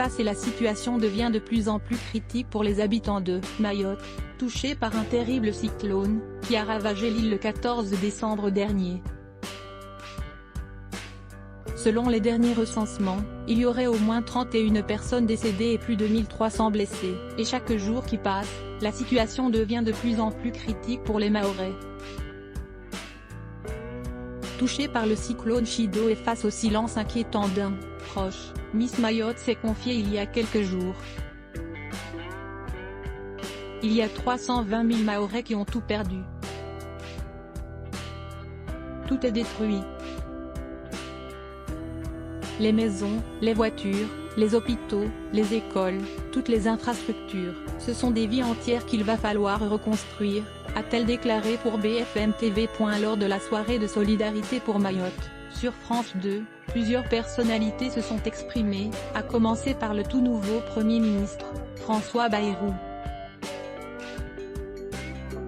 passe et la situation devient de plus en plus critique pour les habitants de Mayotte, touchés par un terrible cyclone, qui a ravagé l'île le 14 décembre dernier. Selon les derniers recensements, il y aurait au moins 31 personnes décédées et plus de 1300 blessés, et chaque jour qui passe, la situation devient de plus en plus critique pour les Mahorais. Touchée par le cyclone Chido et face au silence inquiétant d'un proche, Miss Mayotte s'est confiée il y a quelques jours. Il y a 320 000 Mahorais qui ont tout perdu. Tout est détruit. Les maisons, les voitures, les hôpitaux, les écoles, toutes les infrastructures, ce sont des vies entières qu'il va falloir reconstruire, a-t-elle déclaré pour BFM TV. Lors de la soirée de solidarité pour Mayotte, sur France 2, plusieurs personnalités se sont exprimées, à commencer par le tout nouveau Premier ministre, François Bayrou.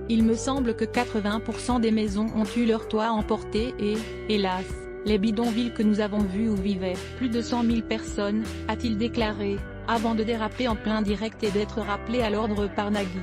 Il me semble que 80% des maisons ont eu leur toit emporté et, hélas, les bidonvilles que nous avons vus où vivaient plus de 100 000 personnes, a-t-il déclaré, avant de déraper en plein direct et d'être rappelé à l'ordre par Nagui.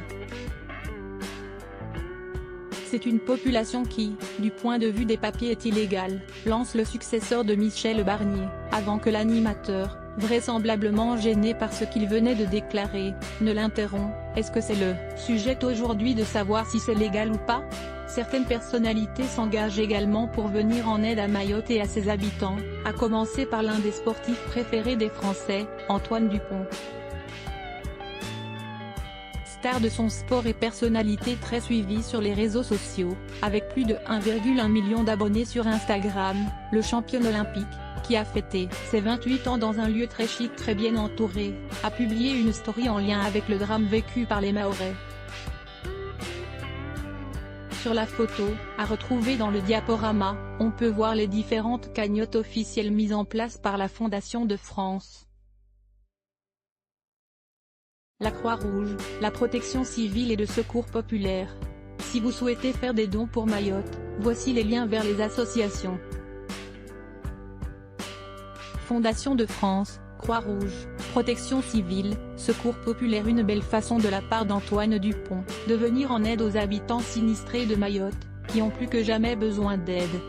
C'est une population qui, du point de vue des papiers est illégale, lance le successeur de Michel Barnier, avant que l'animateur, vraisemblablement gêné par ce qu'il venait de déclarer, ne l'interrompt. Est-ce que c'est le sujet aujourd'hui de savoir si c'est légal ou pas? Certaines personnalités s'engagent également pour venir en aide à Mayotte et à ses habitants, à commencer par l'un des sportifs préférés des Français, Antoine Dupont. Star de son sport et personnalité très suivie sur les réseaux sociaux, avec plus de 1,1 million d'abonnés sur Instagram, le champion olympique, qui a fêté ses 28 ans dans un lieu très chic très bien entouré, a publié une story en lien avec le drame vécu par les Mahorais. Sur la photo, à retrouver dans le diaporama, on peut voir les différentes cagnottes officielles mises en place par la Fondation de France, la Croix-Rouge, la Protection civile et le Secours populaire. Si vous souhaitez faire des dons pour Mayotte, voici les liens vers les associations. Fondation de France, Croix-Rouge, Protection civile, Secours populaire. Une belle façon de la part d'Antoine Dupont, de venir en aide aux habitants sinistrés de Mayotte, qui ont plus que jamais besoin d'aide.